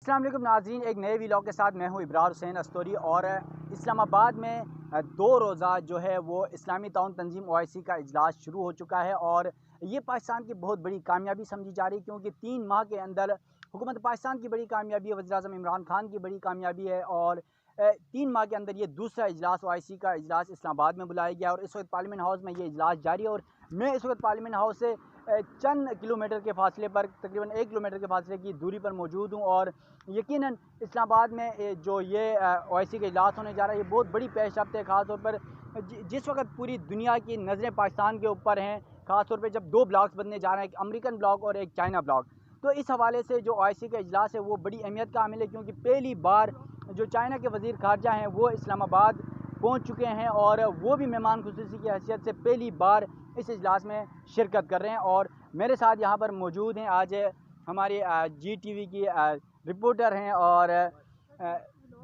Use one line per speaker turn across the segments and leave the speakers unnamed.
अस्सलाम वालेकुम नाज़रीन, एक नए व्लॉग के साथ मैं हूं इब्रार हुसैन अस्तोरी। और इस्लामाबाद में 2 रोज़ा जो है वो इस्लामी ताउन तंजीम OIC का इजलास शुरू हो चुका है। और ये पाकिस्तान की बहुत बड़ी कामयाबी समझी जा रही है, क्योंकि 3 माह के अंदर हुकूमत पाकिस्तान की बड़ी कामयाबी है, वज़ीर-ए-आज़म इमरान खान की बड़ी कामयाबी है। और 3 माह के अंदर ये दूसरा इजलास OIC का इजलास इस्लामाबाद में बुलाया गया और इस वक्त पार्लियामेंट हाउस में ये इजलास जारी है। और मैं इस वक्त पार्लियामेंट हाउस से चंद किलोमीटर के फासले पर, तकरीबन 1 किलोमीटर के फासले की दूरी पर मौजूद हूँ। और यकीनन इस्लामाबाद में जो ये OIC का इजलास होने जा रहा है, ये बहुत बड़ी पेशरफ्त है। ख़ास तौर पर जिस वक्त पूरी दुनिया की नज़रें पाकिस्तान के ऊपर हैं, ख़ास तौर पर जब 2 ब्लॉक्स बनने जा रहे हैं, एक अमेरिकन ब्लॉक और एक चाइना ब्लॉक, तो इस हवाले से जो OIC का इजलास है वो बड़ी अहमियत का हामिल है। क्योंकि पहली बार जो चाइना के वज़ीर ख़ारजा हैं वो इस्लामाबाद पहुँच चुके हैं और वो भी मेहमान खुसूसी की हैसियत से पहली बार इस इजलास में शिरकत कर रहे हैं। और मेरे साथ यहाँ पर मौजूद हैं आज हमारे GTV की रिपोर्टर हैं और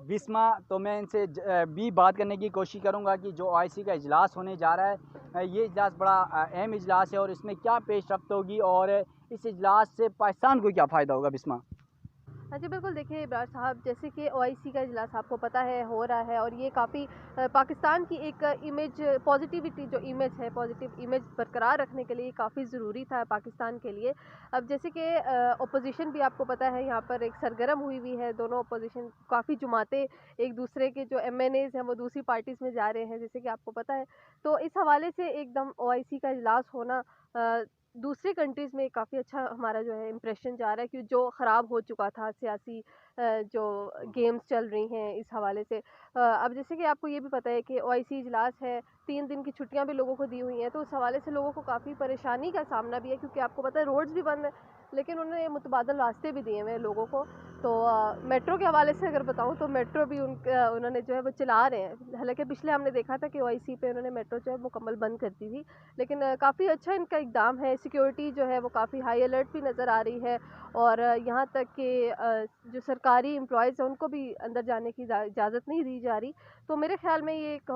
बिस्मा। तो मैं इनसे भी बात करने की कोशिश करूँगा कि जो OIC का इजलास होने जा रहा है, ये इजलास बड़ा अहम इजलास है और इसमें क्या पेशरफ्त होगी और इस इजलास से पाकिस्तान को क्या फ़ायदा होगा। बिस्मा।
हाँ जी, बिल्कुल। देखिए इब्रार साहब, जैसे कि OIC का इजलास आपको पता है हो रहा है और ये काफ़ी पाकिस्तान की एक इमेज, पॉजिटिविटी जो इमेज है, पॉजिटिव इमेज बरकरार रखने के लिए काफ़ी ज़रूरी था पाकिस्तान के लिए। अब जैसे कि अपोजिशन भी आपको पता है यहाँ पर एक सरगर्म हुई है, दोनों अपोजिशन काफ़ी जमातें एक दूसरे के जो MNAs हैं वो दूसरी पार्टीज़ में जा रहे हैं, जैसे कि आपको पता है। तो इस हवाले से एकदम OIC का इजलास होना दूसरी कंट्रीज़ में काफ़ी अच्छा हमारा जो है इम्प्रेशन जा रहा है, कि जो ख़राब हो चुका था सियासी जो गेम्स चल रही हैं इस हवाले से। अब जैसे कि आपको ये भी पता है कि OIC इजलास है, 3 दिन की छुट्टियां भी लोगों को दी हुई हैं, तो उस हवाले से लोगों को काफ़ी परेशानी का सामना भी है, क्योंकि आपको पता है रोड्स भी बंद हैं, लेकिन उन्होंने मुतबादल रास्ते भी दिए हुए हैं लोगों को। तो मेट्रो के हवाले से अगर बताऊँ तो मेट्रो भी उन्होंने जो है वो चला रहे हैं। हालांकि पिछले हमने देखा था कि OIC पे उन्होंने मेट्रो जो है मुकम्मल बंद कर दी थी, लेकिन काफ़ी अच्छा इनका इकदाम है। सिक्योरिटी जो है वो काफ़ी हाई अलर्ट भी नज़र आ रही है और यहाँ तक कि जो सरकारी एम्प्लॉयज़ हैं उनको भी अंदर जाने की इजाज़त नहीं दी जा रही। तो मेरे ख़्याल में ये एक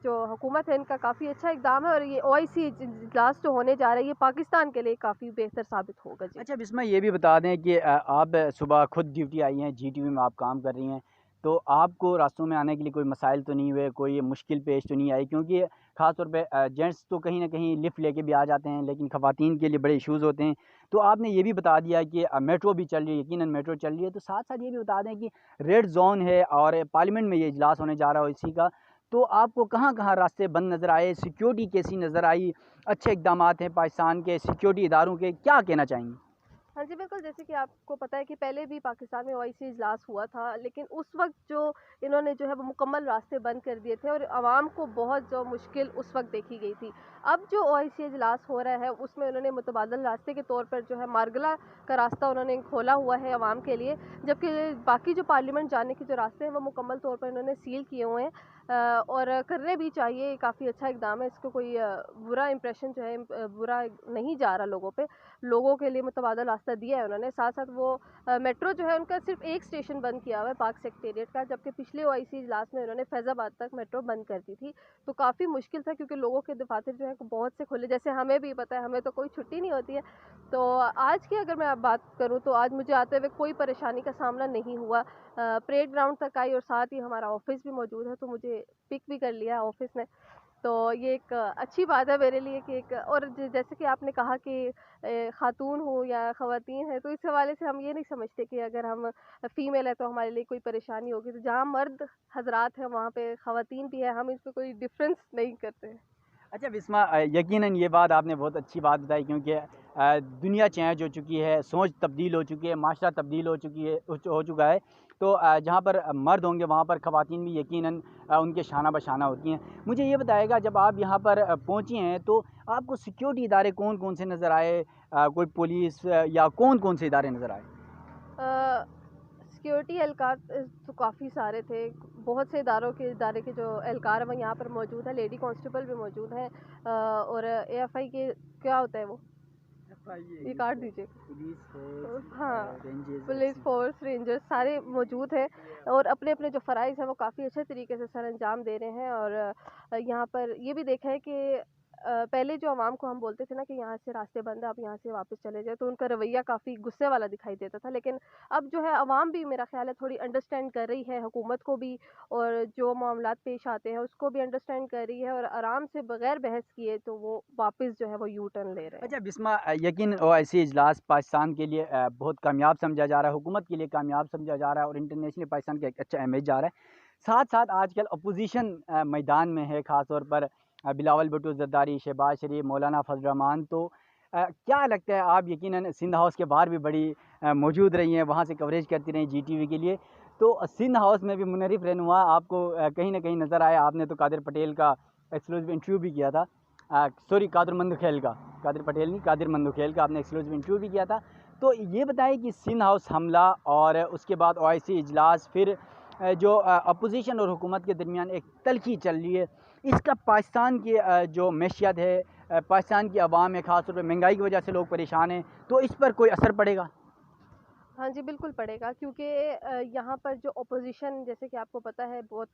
जो हुकूमत है इनका काफ़ी अच्छा इकदाम है और ये OIC इजलास जो होने जा रहा है ये पाकिस्तान के लिए काफ़ी बेहतर साबित होगा। जी।
अच्छा बिस्मा, ये भी बता दें कि आप सुबह खुद ड्यूटी आई हैं, GTV में आप काम कर रही हैं, तो आपको रास्तों में आने के लिए कोई मसाइल तो नहीं हुए, कोई मुश्किल पेश तो नहीं आई? क्योंकि ख़ास तौर पे जेंट्स तो कहीं न कहीं लिफ्ट लेके भी आ जाते हैं, लेकिन ख़वातीन के लिए बड़े इश्यूज़ होते हैं। तो आपने ये भी बता दिया कि मेट्रो भी चल रही है, यकीनन मेट्रो चल रही है। तो साथ-साथ ये भी बता दें कि रेड ज़ोन है और पार्लियामेंट में ये इजलास होने जा रहा है इसी का, तो आपको कहाँ-कहाँ रास्ते बंद नज़र आए? सिक्योरिटी कैसी नज़र आई? अच्छे इक़दामात हैं पाकिस्तान के सिक्योरिटी इदारों के, क्या कहना चाहेंगी?
हाँ जी, बिल्कुल। जैसे कि आपको पता है कि पहले भी पाकिस्तान में OIC इजलास हुआ था, लेकिन उस वक़्त जो इन्होंने जो है वो मुकम्मल रास्ते बंद कर दिए थे और आवाम को बहुत जो मुश्किल उस वक़्त देखी गई थी। अब जो OIC इजलास हो रहा है उसमें उन्होंने मुतबादल रास्ते के तौर पर जो है मारगला का रास्ता उन्होंने खोला हुआ है आवाम के लिए, जबकि बाकी जो पार्लियामेंट जाने के जो रास्ते हैं वो मुकम्मल तौर पर इन्होंने सील किए हुए हैं। और करने भी चाहिए, काफ़ी अच्छा इकदाम है। इसको कोई बुरा इंप्रेशन जो है बुरा नहीं जा रहा लोगों पे। लोगों के लिए मुतबादल रास्ता दिया है उन्होंने। साथ-साथ वो मेट्रो जो है उनका सिर्फ़ एक स्टेशन बंद किया हुआ है पाक सेक्रेटेरिएट का, जबकि पिछले OIC इजलास में उन्होंने फैज़ाबाद तक मेट्रो बंद कर दी थी। तो काफ़ी मुश्किल था, क्योंकि लोगों के दफ़ातर जो है बहुत से खुले, जैसे हमें भी पता है, हमें तो कोई छुट्टी नहीं होती है। तो आज की अगर मैं बात करूँ तो आज मुझे आते हुए कोई परेशानी का सामना नहीं हुआ। परेड ग्राउंड तक आई और साथ ही हमारा ऑफ़िस भी मौजूद है, तो मुझे पिक भी कर लिया ऑफ़िस ने। तो ये एक अच्छी बात है मेरे लिए कि एक, और जैसे कि आपने कहा कि खातून हो या ख़वातीन है, तो इस हवाले से हम ये नहीं समझते कि अगर हम फ़ीमेल है तो हमारे लिए कोई परेशानी होगी। तो जहाँ मर्द हज़रात हैं वहाँ पे ख़वातीन भी है, हम इसमें कोई डिफ़रेंस नहीं करते हैं।
अच्छा बिस्मा, यकीनन ये बात आपने बहुत अच्छी बात बताई, क्योंकि दुनिया चेंज हो चुकी है, सोच तब्दील हो चुकी है, माशरा तब्दील हो चुकी है, हो चुका है। तो जहाँ पर मर्द होंगे वहाँ पर ख़वातीन भी यकीनन उनके शाना बशाना होती हैं। मुझे ये बताइएगा, जब आप यहाँ पर पहुँची हैं तो आपको सिक्योरिटी इदारे कौन-कौन से नज़र आए? कोई पुलिस या कौन-कौन से इदारे नज़र आए?
अ, सिक्योरिटी एहलकार तो काफ़ी सारे थे। बहुत से इदारे के जो एहलकार हैं वो यहाँ पर मौजूद हैं। लेडी कांस्टेबल भी मौजूद हैं और AFI के क्या होता है वो? ये काट दीजिए।
पुलिस फोर्स,
हाँ, पुलिस
रेंजर्स।
फोर्स, रेंजर्स सारे मौजूद हैं और अपने-अपने जो फ़राइज़ हैं वो काफ़ी अच्छे तरीके से सरअंजाम दे रहे हैं। और यहाँ पर ये भी देखा है कि पहले जो आवाम को हम बोलते थे ना कि यहाँ से रास्ते बंद है, आप यहाँ से वापस चले जाओ, तो उनका रवैया काफ़ी गुस्से वाला दिखाई देता था। लेकिन अब जो है आवाम भी मेरा ख़्याल है थोड़ी अंडरस्टैंड कर रही है हुकूमत को भी, और जो मामलात पेश आते हैं उसको भी अंडरस्टैंड कर रही है, और आराम से बगैर बहस किए तो वो वापस जो है वो यू टर्न ले रहे हैं।
अच्छा बिस्मा, यकीन ओवैसी इजलास पाकिस्तान के लिए बहुत कामयाब समझा जा रहा है, हुकूमत के लिए कामयाब समझा जा रहा है और इंटरनेशनली पाकिस्तान का एक अच्छा इमेज जा रहा है। साथ साथ आजकल अपोजिशन मैदान में है, ख़ास तौर पर बिलावल भुट्टो ज़रदारी, शहबाज शरीफ, मौलाना फजल रहमान। तो क्या लगता है, आप यकीनन सिंध हाउस के बाहर भी बड़ी मौजूद रही हैं, वहाँ से कवरेज करती रही GTV के लिए, तो सिंध हाउस में भी मुनर्रिफ रहनुमा आपको कहीं ना कहीं नज़र आया। आपने तो कादिर पटेल का एक्सक्लूसिव इंटरव्यू भी किया था, सॉरी कादिर मंदखेल का, कादिर पटेल नहीं, कादिर मंदखेल का आपने एक्सक्लूसिव इंटरव्यू भी किया था। तो ये बताएं कि सिंध हाउस हमला और उसके बाद OIC इजलास, फिर जो अपोजिशन और हुकूमत के दरमियान एक तल्खी चल रही है, इसका पाकिस्तान की जो मैशियत है, पाकिस्तान की आवाम है, ख़ास तौर पर महंगाई की वजह से लोग परेशान हैं, तो इस पर कोई असर पड़ेगा?
हाँ जी, बिल्कुल पड़ेगा, क्योंकि यहाँ पर जो अपोज़िशन, जैसे कि आपको पता है, बहुत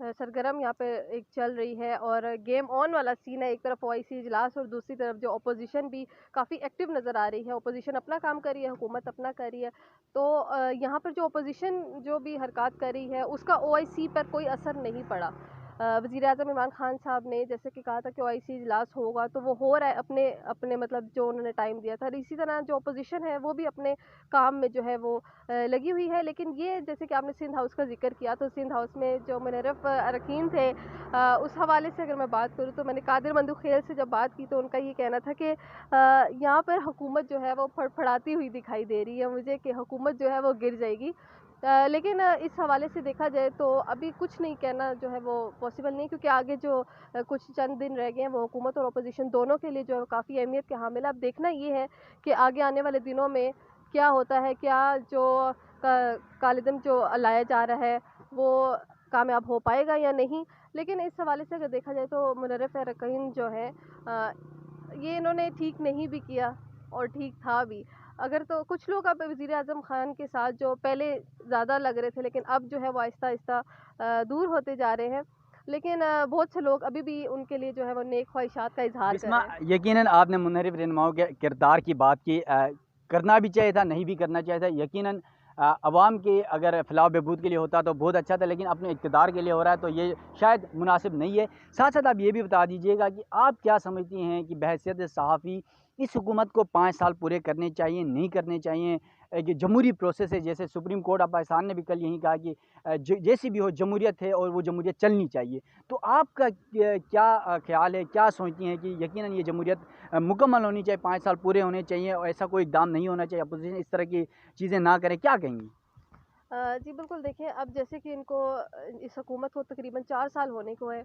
सरगर्म यहाँ पे एक चल रही है और गेम ऑन वाला सीन है। एक तरफ ओआईसी इजलास और दूसरी तरफ जो अपोज़िशन भी काफ़ी एक्टिव नज़र आ रही है। अपोज़िशन अपना काम कर रही है, हुकूमत अपना कर रही है। तो यहाँ पर जो अपोज़िशन जो भी हरकत कर रही है उसका ओआईसी पर कोई असर नहीं पड़ा। वज़ीर-ए-आज़म इमरान खान साहब ने जैसे कि कहा था कि ओआईसी इजलास होगा, तो वो हो रहा है अपने अपने मतलब जो उन्होंने टाइम दिया था। और इसी तरह जो अपोज़िशन है वो भी अपने काम में जो है वो लगी हुई है। लेकिन ये जैसे कि आपने सिंध हाउस का ज़िक्र किया, तो सिंध हाउस में जो मुनर्रफ अरकान थे, उस हवाले से अगर मैं बात करूँ, तो मैंने कादिर मंदखेल से जब बात की तो उनका ये कहना था कि यहाँ पर हुकूमत जो है वो फड़फड़ाती हुई दिखाई दे रही है मुझे, कि हुकूमत जो है वो गिर जाएगी। लेकिन इस हवाले से देखा जाए तो अभी कुछ नहीं कहना जो है वो पॉसिबल नहीं, क्योंकि आगे जो कुछ चंद दिन रह गए हैं वो हुकूमत और अपोज़िशन दोनों के लिए जो है काफ़ी अहमियत के हामिल है। अब देखना ये है कि आगे आने वाले दिनों में क्या होता है, क्या जो कालिदम जो लाया जा रहा है वो कामयाब हो पाएगा या नहीं। लेकिन इस हवाले से अगर देखा जाए तो मुनर्रफ अरकान जो है ये इन्होंने ठीक नहीं भी किया और ठीक था भी। अगर तो कुछ लोग अब वज़ीर आज़म खान के साथ जो पहले ज़्यादा लग रहे थे, लेकिन अब जो है वो आहिस्ता-आहिस्ता दूर होते जा रहे हैं। लेकिन बहुत से लोग अभी भी उनके लिए जो है वो नेक ख्वाहिशात का इज़हार कर
बिस्मा,
रहे हैं।
यकीनन आपने मुनर्रिफ रहनुमाओं के किरदार की बात की, करना भी चाहिए था, नहीं भी करना चाहिए था। यकीनन अवाम के अगर फलाह बहबूद के लिए होता तो बहुत अच्छा था, लेकिन अपने इक़्तिदार के लिए हो रहा है तो ये शायद मुनासिब नहीं है। साथ साथ आप ये भी बता दीजिएगा कि आप क्या समझती हैं कि बहैसियत सहाफ़ी इस हुकूमत को 5 साल पूरे करने चाहिए, नहीं करने चाहिए? एक जमहूरी प्रोसेस है, जैसे सुप्रीम कोर्ट ऑफ पाकिस्तान ने भी कल यही कहा कि जैसी भी हो जमहूरियत है और वो जमहूरियत चलनी चाहिए। तो आपका क्या ख़्याल है, क्या सोचती हैं कि यकीनन ये जमहूरियत मुकम्मल होनी चाहिए, 5 साल पूरे होने चाहिए और ऐसा कोई इक़दाम नहीं होना चाहिए, अपोज़िशन इस तरह की चीज़ें ना करे, क्या कहेंगी?
जी बिल्कुल, देखिए अब जैसे कि इनको इस हुकूमत को तकरीबन 4 साल होने को है,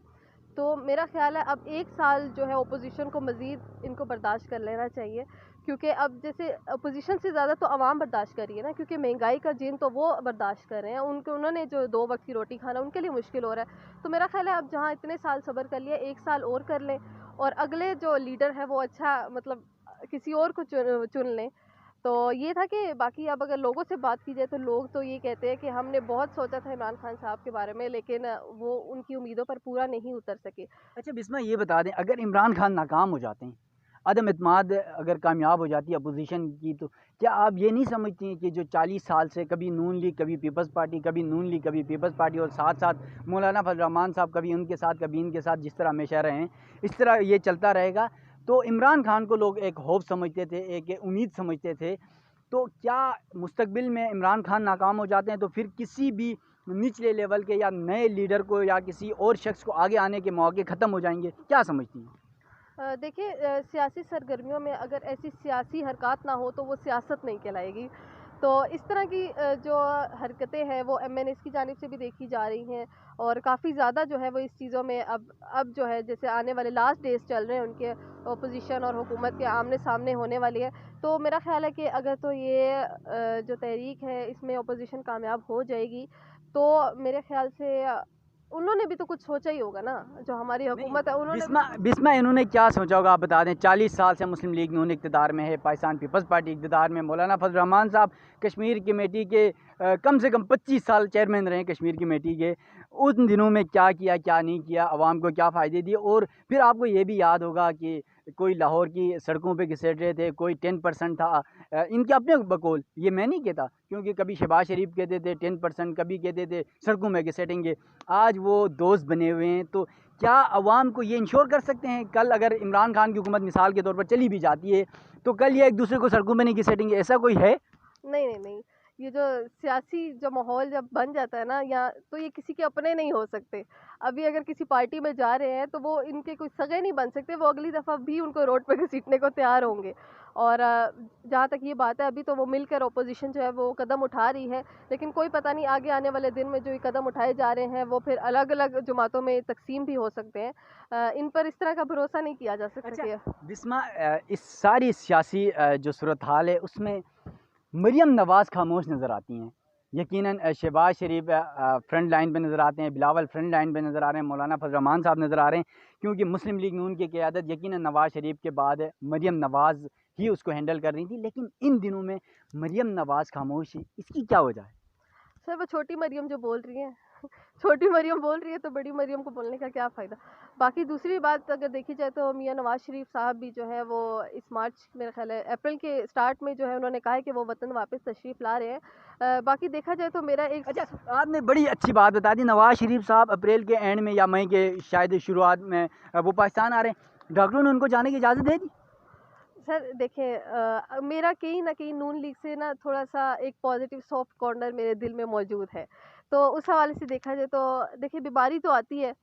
तो मेरा ख़्याल है अब 1 साल जो है अपोज़िशन को मज़ीद इनको बर्दाश्त कर लेना चाहिए। क्योंकि अब जैसे अपोज़िशन से ज़्यादा तो आवाम बर्दाश्त कर रही है ना, क्योंकि महंगाई का जिन तो वो बर्दाश्त कर रहे हैं। उन्होंने जो 2 वक़्त की रोटी खाना उनके लिए मुश्किल हो रहा है। तो मेरा ख़्याल है अब जहाँ इतने साल सब्र कर लिया, 1 साल और कर लें, और अगले जो लीडर है वो अच्छा मतलब किसी और को चुन चुन लें। तो ये था कि बाकी अब अगर लोगों से बात की जाए तो लोग तो ये कहते हैं कि हमने बहुत सोचा था इमरान खान साहब के बारे में, लेकिन वो उनकी उम्मीदों पर पूरा नहीं उतर सके।
अच्छा बिस्मा, ये बता दें, अगर इमरान खान नाकाम हो जाते हैं, अदम एतमाद अगर कामयाब हो जाती है अपोज़िशन की, तो क्या आप ये नहीं समझती हैं कि जो 40 साल से कभी नून लीग, कभी पीपल्स पार्टी, कभी नून लीग, कभी पीपल्स पार्टी और साथ-साथ मौलाना फजल रहमान साहब कभी उनके साथ, कभी इनके साथ, जिस तरह हमेशा रहे हैं, इस तरह ये चलता रहेगा? तो इमरान खान को लोग एक होप समझते थे, एक उम्मीद समझते थे। तो क्या मुस्तकबिल में इमरान खान नाकाम हो जाते हैं तो फिर किसी भी निचले लेवल के या नए लीडर को या किसी और शख्स को आगे आने के मौके ख़त्म हो जाएँगे? क्या समझती हैं?
देखिए सियासी सरगर्मियों में अगर ऐसी सियासी हरकत ना हो तो वो सियासत नहीं कहलाएगी। तो इस तरह की जो हरकतें हैं वो एमएनएस की जानिब से भी देखी जा रही हैं, और काफ़ी ज़्यादा जो है वो इस चीज़ों में अब जो है जैसे आने वाले लास्ट डेज़ चल रहे हैं उनके, अपोज़िशन और हुकूमत के आमने-सामने होने वाली है। तो मेरा ख़्याल है कि अगर तो ये जो तहरीक है इसमें अपोज़िशन कामयाब हो जाएगी, तो मेरे ख़्याल से उन्होंने भी तो कुछ सोचा ही होगा ना, जो हमारी हुकूमत है उन्होंने
बिस्मा बिस्मा इन्होंने क्या सोचा होगा आप बता दें। 40 साल से मुस्लिम लीग नून इक़्तिदार में है, पाकिस्तान पीपल्स पार्टी इक़्तिदार में। मौलाना फजल रहमान साहब कश्मीर कमेटी के कम से कम 25 साल चेयरमैन रहे कश्मीर कमेटी के। उन दिनों में क्या किया, क्या नहीं किया, आवाम को क्या फ़ायदे दिए। और फिर आपको ये भी याद होगा कि कोई लाहौर की सड़कों पे घिसेट रहे थे, कोई 10% था। इनके अपने बकौल, ये मैं नहीं कहता, क्योंकि कभी शहबाज शरीफ कहते थे 10%, कभी कहते थे सड़कों में घिसेटेंगे। आज वो दोस्त बने हुए हैं। तो क्या अवाम को ये इंश्योर कर सकते हैं कल अगर इमरान खान की हुकूमत मिसाल के तौर पर चली भी जाती है तो कल ये एक दूसरे को सड़कों में नहीं घिसेटेंगे? ऐसा कोई है?
नहीं, नहीं, नहीं। ये जो सियासी जो माहौल जब बन जाता है ना यहाँ, तो ये किसी के अपने नहीं हो सकते। अभी अगर किसी पार्टी में जा रहे हैं तो वो इनके कोई सगे नहीं बन सकते, वो अगली दफ़ा भी उनको रोड पे घसीटने को तैयार होंगे। और जहाँ तक ये बात है, अभी तो वो मिलकर अपोज़िशन जो है वो कदम उठा रही है, लेकिन कोई पता नहीं आगे आने वाले दिन में जो ये कदम उठाए जा रहे हैं वो फिर अलग-अलग जमातों में तक़सीम भी हो सकते हैं। इन पर इस तरह का भरोसा नहीं किया जा सकता कि
अच्छा बिस्मा, इस सारी सियासी जो सूरत हाल है उसमें मरियम नवाज़ खामोश नज़र आती हैं। यकीनन शहबाज शरीफ फ्रंट लाइन पे नज़र आते हैं, बिलावल फ्रंट लाइन पे नज़र आ रहे हैं, मौलाना फजल रहमान साहब नज़र आ रहे हैं, क्योंकि मुस्लिम लीग नून की क़यादत यकीनन नवाज़ शरीफ के बाद मरियम नवाज़ ही उसको हैंडल कर रही थी। लेकिन इन दिनों में मरियम नवाज़ खामोश है, इसकी क्या वजह है?
सर वो छोटी मरियम जो बोल रही हैं छोटी मरियम बोल रही है तो बड़ी मरियम को बोलने का क्या फ़ायदा। बाकी दूसरी बात अगर देखी जाए तो मियां नवाज शरीफ साहब भी जो है वो इस मार्च, मेरा ख्याल है अप्रैल के स्टार्ट में जो है उन्होंने कहा है कि वो वतन वापस तशरीफ़ ला रहे हैं। बाकी देखा जाए तो मेरा एक
अच्छा, आपने बड़ी अच्छी बात बता दी। नवाज़ शरीफ साहब अप्रैल के एंड में या मई के शायद शुरुआत में वो पाकिस्तान आ रहे हैं। डॉक्टरों ने उनको जाने की इजाज़त दे दी?
सर देखें, मेरा कहीं न कहीं नून लीग से ना थोड़ा-सा एक पॉज़िटिव सॉफ्ट कॉर्नर मेरे दिल में मौजूद है। तो उस हवाले से देखा जाए तो देखिए बीमारी तो आती है।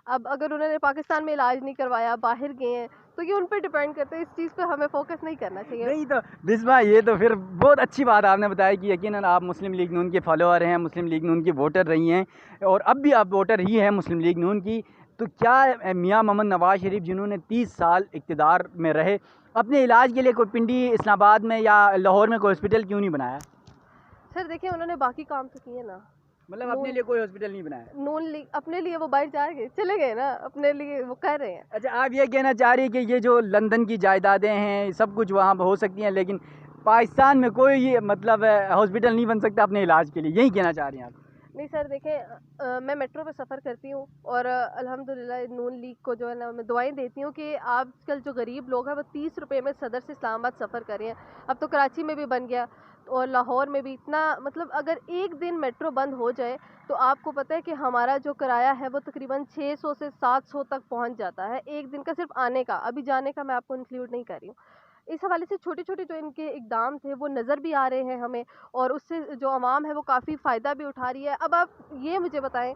अब अगर उन्होंने पाकिस्तान में इलाज नहीं करवाया, बाहर गए हैं, तो ये उन पे डिपेंड करता है। इस चीज़ पे हमें फ़ोकस नहीं करना चाहिए।
नहीं तो बिस्मा, ये तो फिर बहुत अच्छी बात आपने बताया कि यकीनन आप मुस्लिम लीग नून के फॉलोअर हैं, मुस्लिम लीग नून की वोटर रही हैं और अब भी आप वोटर ही हैं मुस्लिम लीग नून की। तो क्या मियां मोहम्मद नवाज़ शरीफ जिन्होंने 30 साल इक़्तिदार में रहे, अपने इलाज के लिए कोई पिंडी, इस्लामाबाद में या लाहौर में कोई हॉस्पिटल क्यों नहीं बनाया?
सर देखिए उन्होंने बाकी काम तो किए ना।
मतलब अपने
नून
लिए कोई हॉस्पिटल नहीं बनाया?
नून लीग अपने लिए वो बाहर जा गए, चले गए ना, अपने लिए वो कर रहे हैं।
अच्छा, आप ये कहना चाह रही हैं कि ये जो लंदन की जायदादें हैं सब कुछ वहाँ हो सकती हैं, लेकिन पाकिस्तान में कोई ये मतलब हॉस्पिटल नहीं बन सकता अपने इलाज के लिए, यही कहना चाह रही हैं आप?
नहीं सर देखें, मैं मेट्रो पे सफ़र करती हूँ और अल्हम्दुलिल्लाह नून लीग को जो है ना मैं दुआएं देती हूँ कि आजकल जो गरीब लोग हैं वो 30 रुपए में सदर से इस्लामाबाद सफ़र कर रहे हैं। अब तो कराची में भी बन गया और लाहौर में भी इतना, मतलब अगर एक दिन मेट्रो बंद हो जाए तो आपको पता है कि हमारा जो किराया है वो तकरीबन 600 से 700 तक पहुँच जाता है एक दिन का, सिर्फ आने का। अभी जाने का मैं आपको इंक्लूड नहीं कर रही हूँ। इस हवाले से छोटे-छोटे जो इनके इक़दाम थे वो नज़र भी आ रहे हैं हमें, और उससे जो आवाम है वो काफ़ी फ़ायदा भी उठा रही है। अब आप ये मुझे बताएँ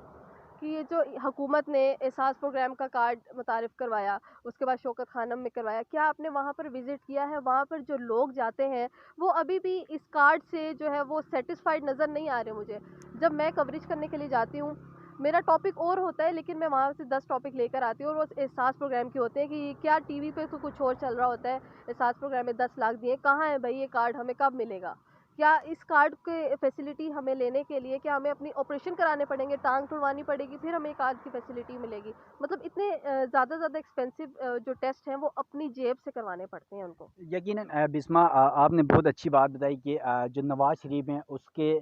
कि ये जो हुकूमत ने एहसास प्रोग्राम का कार्ड मुतारिफ़ करवाया, उसके बाद शौकत खानम में करवाया, क्या आपने वहाँ पर विज़िट किया है? वहाँ पर जो लोग जाते हैं वो अभी भी इस कार्ड से जो है वो सैटिस्फाइड नज़र नहीं आ रहे मुझे। जब मैं कवरेज करने के लिए जाती हूँ, मेरा टॉपिक और होता है लेकिन मैं वहाँ से 10 टॉपिक लेकर आती हूँ और वो एहसास प्रोग्राम के होते हैं कि क्या टीवी पे तो कुछ और चल रहा होता है, एहसास प्रोग्राम में 10 लाख दिए, कहाँ है भाई ये कार्ड, हमें कब मिलेगा? क्या इस कार्ड के फैसिलिटी हमें लेने के लिए क्या हमें अपनी ऑपरेशन कराने पड़ेंगे, टांग तुड़वानी पड़ेगी, फिर हमें कार्ड की फैसिलिटी मिलेगी? मतलब इतने ज़्यादा एक्सपेंसिव जो टेस्ट हैं वो अपनी जेब से करवाने पड़ते हैं उनको।
यकीनन बिस्मा, आपने बहुत अच्छी बात बताई कि जो नवाज़ शरीफ हैं उसके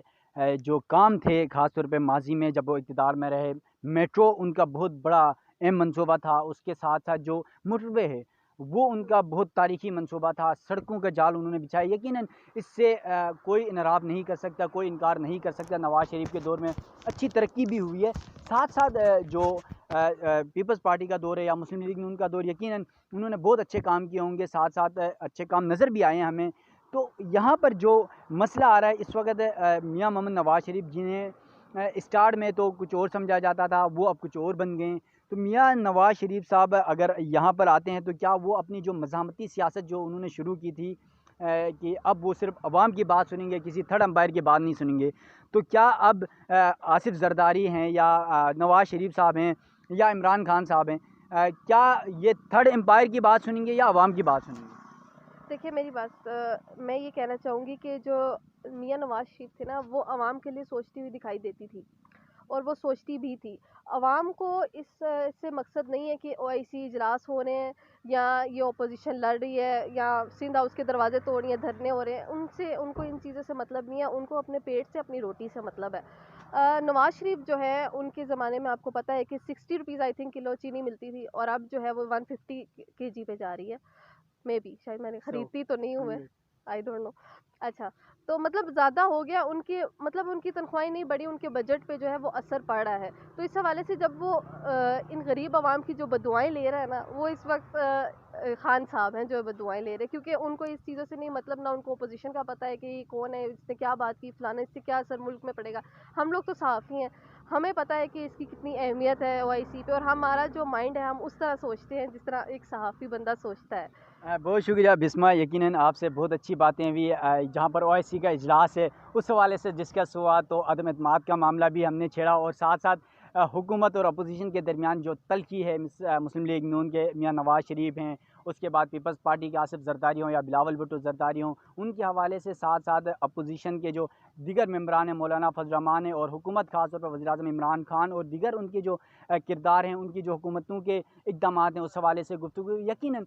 जो काम थे ख़ास तौर पे माज़ी में जब वो इक़्तिदार में रहे, मेट्रो उनका बहुत बड़ा अहम मनसूबा था। उसके साथ-साथ जो मोटरवे है वो उनका बहुत तारीख़ी मनसूबा था। सड़कों का जाल उन्होंने बिछाया। यकीनन इससे कोई इनराब नहीं कर सकता, कोई इनकार नहीं कर सकता। नवाज़ शरीफ के दौर में अच्छी तरक्की भी हुई है। साथ-साथ जो पीपल्स पार्टी का दौर है या मुस्लिम लीग नून का दौर, यकीनन उन्होंने बहुत अच्छे काम किए होंगे। साथ-साथ अच्छे काम नज़र भी आए हैं हमें। तो यहाँ पर जो मसला आ रहा है इस वक़्त, मियां मोहम्मद नवाज़ शरीफ जिन्हें स्टार्ट में तो कुछ और समझा जाता था, वो अब कुछ और बन गए। तो मियां नवाज़ शरीफ साहब अगर यहाँ पर आते हैं तो क्या वो अपनी जो मज़ामती सियासत जो उन्होंने शुरू की थी कि अब वो सिर्फ अवाम की बात सुनेंगे, किसी थर्ड एम्पायर की बात नहीं सुनेंगे, तो क्या अब आसिफ जरदारी हैं या नवाज़ शरीफ साहब हैं या इमरान खान साहब हैं, क्या ये थर्ड एम्पायर की बात सुनेंगे या अवाम की बात सुनेंगे?
देखिए मेरी बात, मैं ये कहना चाहूँगी कि जो मियां नवाज शरीफ थे ना वो आवाम के लिए सोचती हुई दिखाई देती थी, और वो सोचती भी थी। अवाम को इस से मकसद नहीं है कि ओआईसी इजलास हो रहे हैं या ये अपोजिशन लड़ रही है या सिंध हाउस के दरवाजे तोड़ रही है, धरने हो रहे हैं, उनसे उनको इन चीज़ों से मतलब नहीं है, उनको अपने पेट से अपनी रोटी से मतलब है। नवाज शरीफ जो है उनके ज़माने में आपको पता है कि 60 रुपीज़ आई थिंक किलो चीनी मिलती थी और अब जो है वो 150 केजी पे जा रही है। मे बी शायद मैंने
सो
खरीदती तो नहीं हूँ मैं,
ये
आई डोंट नो। अच्छा, तो मतलब ज़्यादा हो गया उनकी, मतलब उनकी तनख्वाहें नहीं बढ़ी, उनके बजट पे जो है वो असर पड़ रहा है। तो इस हवाले से जब वो इन गरीब आवाम की जो बदुआएं ले रहा है ना, वो इस वक्त खान साहब हैं जो बदुआएं ले रहे हैं, क्योंकि उनको इस चीज़ों से नहीं मतलब, ना उनको अपोजिशन का पता है कि ये कौन है, इसने क्या बात की, फलाना, इससे क्या असर मुल्क में पड़ेगा। हम लोग तो सहाफ़ी हैं, हमें पता है कि इसकी कितनी अहमियत है ओआईसी पे, और हमारा जो माइंड है हम उस तरह सोचते हैं जिस तरह एक सहाफ़ी बंदा सोचता है।
बहुत शुक्रिया बिस्मा, यकीनन आपसे बहुत अच्छी बातें हुई। जहाँ पर ओआईसी का इजलास है उस हवाले से डिस्कस हुआ, तो अदम एतमाद का मामला भी हमने छेड़ा और साथ साथ हुकूमत और अपोजिशन के दरमियान जो तल्खी है, मुस्लिम लीग नून के मियाँ नवाज शरीफ हैं, उसके बाद पीपल्स पार्टी के आसिफ जरदारी हों या बिलावल भुट्टो जरदारी हों, उनके हवाले से साथ साथ अपोजिशन के जो दीगर मेम्बरान हैं, मौलाना फजल रहमान हैं, और हुकूमत खास तौर पर वज़ीर आज़म इमरान खान और दीगर उनके जो किरदार हैं, उनकी जो हुकूमतों के इक़दाम हैं, उस हवाले से गुफ्तगू। यकीनन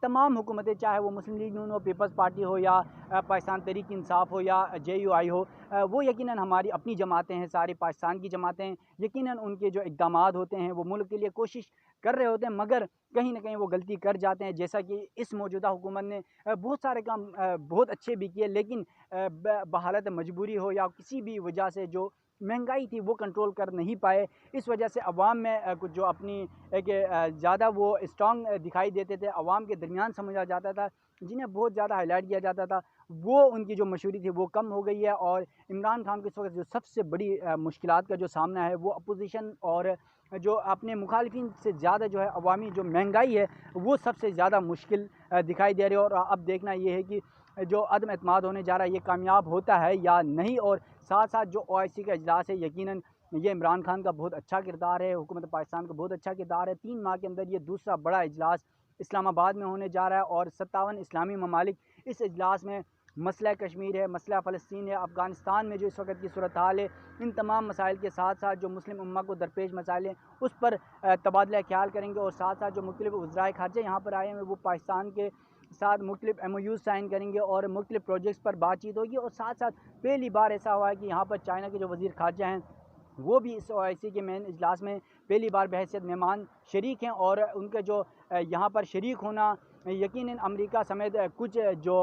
तमाम हुकूमतें, चाहे वो मुस्लिम लीग नून हो, पीपल्स पार्टी हो या पाकिस्तान तहरीक इंसाफ हो या JUI हो, वो यकीनन हमारी अपनी जमातें हैं, सारी पाकिस्तान की जमातें हैं। यकीनन उनके जो इक़दाम होते हैं वो मुल्क के लिए कोशिश कर रहे होते हैं, मगर कहीं न कहीं वो गलती कर जाते हैं। जैसा कि इस मौजूदा हुकूमत ने बहुत सारे काम बहुत अच्छे भी किए, लेकिन बहालत मजबूरी हो या किसी भी वजह से जो महंगाई थी वो कंट्रोल कर नहीं पाए। इस वजह से अवाम में कुछ जो अपनी एक ज़्यादा वो स्ट्रॉन्ग दिखाई देते थे, अवाम के दरमियान समझा जाता था, जिन्हें बहुत ज़्यादा हाईलाइट किया जाता था, वो उनकी जो मशहूरी थी वो कम हो गई है। और इमरान खान को इस वक्त जो सबसे बड़ी मुश्किलात का जो सामना है वो अपोजिशन और जो अपने मुखालिफिन से ज़्यादा जो है अवामी जो महंगाई है वो सबसे ज़्यादा मुश्किल दिखाई दे रही है। और अब देखना ये है कि जो अदम एतमाद होने जा रहा है ये कामयाब होता है या नहीं। और साथ साथ जो OIC का इजलास है, यकीनन ये इमरान खान का बहुत अच्छा किरदार है, हुकूमत पाकिस्तान का बहुत अच्छा किरदार है। 3 माह के अंदर ये दूसरा बड़ा इजलास इस्लामाबाद में होने जा रहा है और 57 इस्लामी ममालिक इस इजलास में मसला कश्मीर है, मसला फ़लस्तीन है, अफ़गानिस्तान में जो इस वक्त की सूरत हाल है, इन तमाम मसाइल के साथ साथ जो मुस्लिम उम्मा को दरपेश मसाइल हैं उस पर तबादला ख्याल करेंगे। और साथ साथ जो मुख्तलिफ़ वज़राए ख़ारजा यहाँ पर आए हैं वो पाकिस्तान के साथ मुख्तलिफ़ MOUs साइन करेंगे और मुख्तलिफ़ प्रोजेक्ट्स पर बातचीत होगी। और साथ साथ पहली बार ऐसा हुआ है कि यहाँ पर चाइना के जो वज़ीर ख़ारजा हैं वो भी इस OIC के मेन इजलास में पहली बार बहैसियत मेहमान शरीक हैं। और उनका जो यहाँ पर शरीक होना यकीनन अमेरिका समेत कुछ जो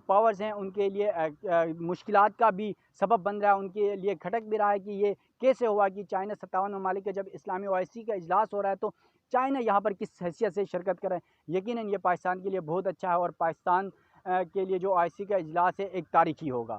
पावर्स हैं उनके लिए मुश्किलात का भी सबब बन रहा है, उनके लिए खटक भी रहा है कि ये कैसे हुआ कि चाइना 57 ममालिक का जब इस्लामी OIC का इजलास हो रहा है तो चाइना यहाँ पर किस हैसियत से शिरकत कर रहा है। यकीनन ये पाकिस्तान के लिए बहुत अच्छा है और पाकिस्तान के लिए जो OIC का इजलास है एक तारीखी होगा।